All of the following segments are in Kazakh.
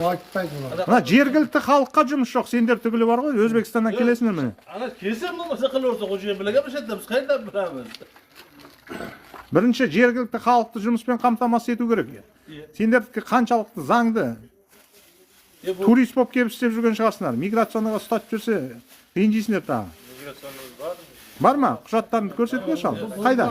Айтпайды бұлар. Мына жергілікті халыққа жұмыс жоқ, сендер түгілі бар ғой, Өзбекстаннан келесіңдер міне. Ана келсем болмаса қылып отыр, көшеге білеге біз қайдан білеміз. Бірінші жергілікті халықты жұмыспен қамтамасыз ету керек. Сендердікі қаншалықты заңды. Турист болып келіп істеп жүрген шығарсыңдар. Миграцияға ұстатып жүрсе, ренжисіңдер тағы. Бар ма? Құжаттарыңды көрсетіңдерші ал. Қайда?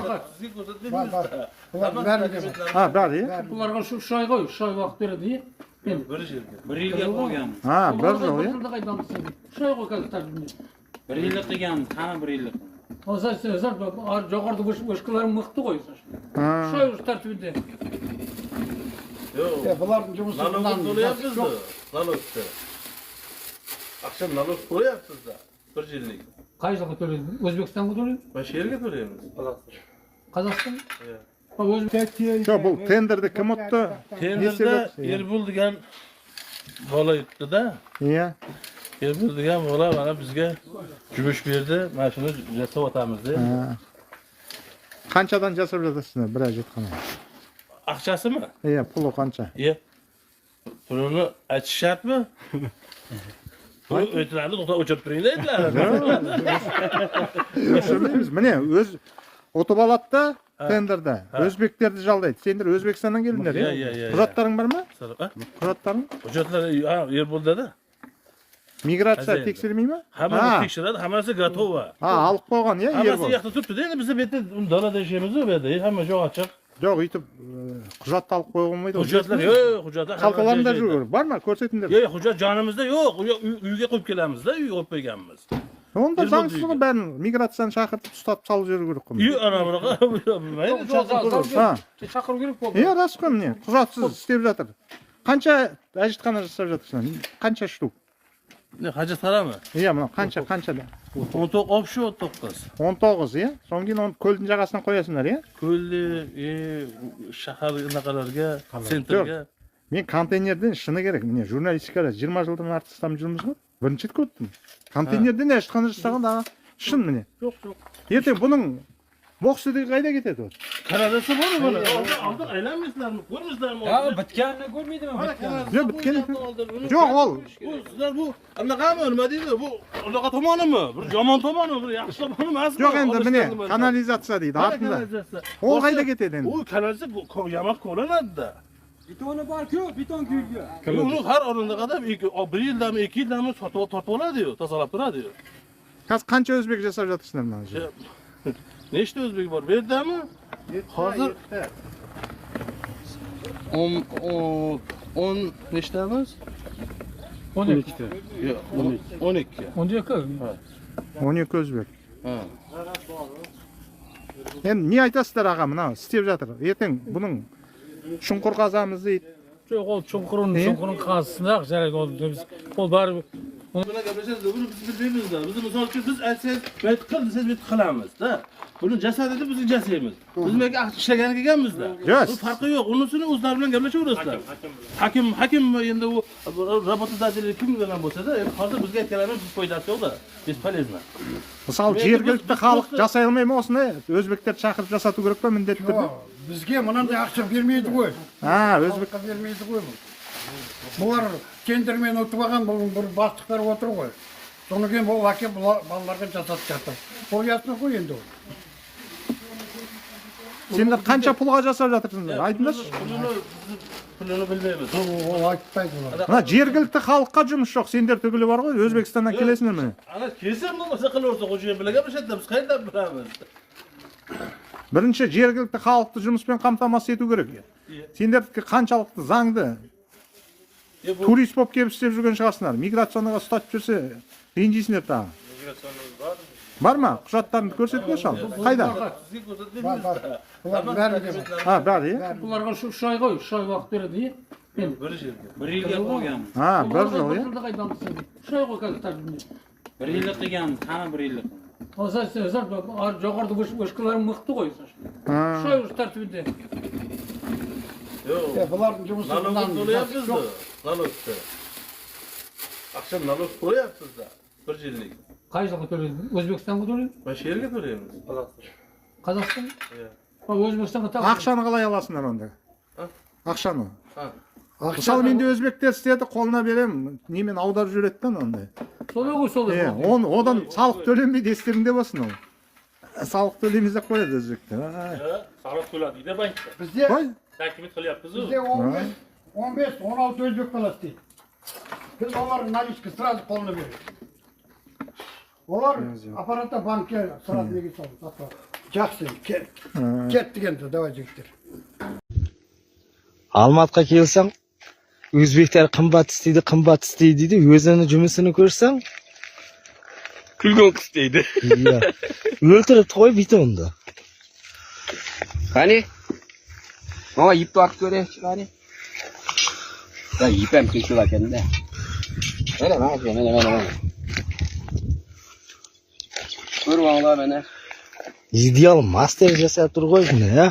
Бұлар бәрі де бар. Бәрі, иә? Бұларға үш ай ғой, 3 ай уақыт береді, иә? Bir жерге. Bir yilga qo'ygan. Bir жыл, иә? Жылда қайдан алсың? 3 ай ғой қазір тәржімде. Bir yillik qilgan, qani bir yillik. Жоғарыда өшкілерің мықты ғой. 3 ай үш тәртібінде. Бұлардың жұмысы Налог to'layapsiz da. Nalogda. Akşam nalog to'layapsiz da. Bir yillik. Қай жылға төлейді? Өзбекстанға төлейді? Ben şehirge to'laymiz. Қазақстан? Жоқ, бұл тендерді кім ұтты? Tenderda Erbul degan bola yutdi da. Иә. Erbul degan bola mana bizga yumush berdi. Mana shuni jasab o'tamiz deb. Qanchadan jasab жатасыңдар bir ay жатқаны? Aqchasimi? Иә, puli qancha? Pulini aytish shartmi? Bu o'tlarni to'xtab o'chirib turing deydilar. Өшірмейміз. Міне, өз ұтып алады да тендерді. Өзбектерді жалдайды. Сендер Өзбекстаннан келдіңдер, иә? Құжаттарың бар ма? Құжаттарың? Hujjatlar Erbulda da. Миграция тексермей ма? Hammasi tekshiradi, hammasi готово. Алып қойған, иә, Hammasi Ербол? yoqda turibdi-da, endi biz bu yerda dalada yashaymiz bu yerda, hamma joy ochiq. Жоқ, өйтіп құжатты алып қойға болмайды. Hujjatlar yo'q, hujjatlar Xalqalarında жүріп, бар ма? Көрсетіңдер. Yo'q, hujjat jonimizda yo'q. Uyga qo'yib kelamiz-da, uyga qo'yib qo'yganmiz. Онда заңсыз ғой, бәрін миграцияны шақыртып ұстатып салып жіберу керек қой. Үй ана бұраға білмейді. Шақыру керек болды. Иә, рас қой, міне, құжатсыз істеп жатыр. Қанша әжетхана жасап жатырсың? Қанша штук? Ne hajatxona mı? Иә, мына қанша да? 19 option 19. 19, иә? Содан кейін оны көлдің жағасына қоясыңдар, иә? Kölli, shahar anaqalarga, sentrga. Мен контейнерден шыны керек. Міне, журналистикада 20 жылдан артық жүрміз ғой. Бірінші рет көрдім. Контейнерден әжетхана жасағанда шын міне. Жоқ. Ертең бұның боксыдығы қайда кетеді ол? Kanadası var mı böyle? Aldık eğlenmişler mi? Görmüşler mi? Ya bitganini ko'rmaydimi? Жоқ, біткен. Жоқ, ол. Sizler bu anaqa mı? Nima deydi? Bu anaqa tomoni mi? Bir yomon tomoni mi? Bir yaxshi tomoni emasmi? Жоқ, енді міне, канализация дейді артында. Ол қайда кетеді енді? O kanalizatsiya bu yamak ko'lanadi da. Betoni bor-ku, beton kuygan. Uni har o'rinda qadam 1 yildami, 2 yildami tortib oladi-yu, tozalab turadi-yu. Қазір қанша өзбек жасап жатырсыңдар мына жерде? Nechta o'zbek bor? Bu yerdami? Hozir 10 nechtamiz? 12. Yo'q, 12. 12. 12 өзбек. Ha. Енді не айтасыздар аға, мына істеп жатыр. Ертең бұның шұңқыр қазамыз дейді. Жоқ, ол шұңқырын қазысында жарайды, ол бәрі Buna gaplashamiz, buni biz bilmaymiz da. Biz misol uchun biz aytsangiz, bayt qil desangiz, bayt qilamiz da. Buni jasadida bizning jasaymiz. Biz menga ishlagan kelganmiz-da. Bu farqi yo'q. Unisini o'zlari bilan gaplashaverasizlar. Hakim endi u работодатель kim bilan bo'lsa-da, hozir bizga aytganlarimiz biz foydasi yo'q-da. Bespolezno. Мысалы, жергілікті халық жасай алмай ма осыны? Өзбектерді шақырып жасату керек па міндетті түрде? Бізге мынандай ақша бермейді ғой. Өзбек бермейді ғой бұл. Бұлар тендермен ұтып алған бұл бір бастықтар отыр ғой. Содан кейін бұл әкеп балаларға жасатып жатыр. Ол ясно ғой енді ол. Сендер қанша пұлға жасап жатырсыңдар? Айтыңдаршы. Pulini bilmaymiz. Ол айтпайды бұлар. Мына жергілікті халыққа жұмыс жоқ, сендер түгілі бар ғой, Өзбекстаннан келесіңдер міне. Ana kelsem bo'lmasa qilib o'rsa qo'shib bilaga biz qayerdan bilamiz? Бірінші жергілікті халықты жұмыспен қамтамасыз ету керек. Сендердікі қаншалықты заңды. Турист болып келіп істеп жүрген шығарсыңдар. Миграцияға ұстатып жүрсе, ренжисіңдер тағы. Бар ма? Құжаттарыңды көрсетіңдерші ал. Қайда? Бұлар бәрі де бар. Бәрі, иә? бұларға 3 ай ғой, 3 ай уақыт береді, иә? Bir жерге. Bir yilga qo'ygan. Bir жыл, иә? Жылда қайдан алсың? 3 ай ғой қазір тәржімде. Bir yillik qilgan, qani bir yillik. Жоғарыда өшкілерің мықты ғой. 3 ай үш тәртібінде. Yo'q. Бұлардың жұмысы Nalog to'layapsiz da. Nalogda. Akşam nalog to'layapsiz da. 1 yillik. Қай жылға төлейді? Өзбекстанға төлейді? Ben şehirge to'laymiz. Қазақстан? Иә. Өзбекстанға тағы. Ақшаны қалай аласыңдар онда? Ақшаны? Мысалы менде өзбектер істеді, қолына берем, немен аударып жүреді да андай. Солай ғой, солай. Одан салық төленбейді, естеріңде болсын ол. Салық төлейміз деп қояды өзбектер. Sağlık söyledi. Bir bayıttı. Bizde Қой. Takip kılyapız o. bizde 15-16 Özbek kalası değil. Biz onların наличка сразу қолына береді. Олар аппаратта банкке сразу неге салады. Жақсы, кеттік енді, давай жігіттер. Алматыға келсең, өзбектер қымбат істейді дейді. Өзінің жұмысını көрсең, Күлгін қыз дейді. иә. Өлтіріп қой битонды. Қане? Мама ипті атып көрейікші, қане? Ипі әм кешіп әкенді. Мені. Көріп аңла мені. Идеал мастер жасап тұр ғой бұны, ә?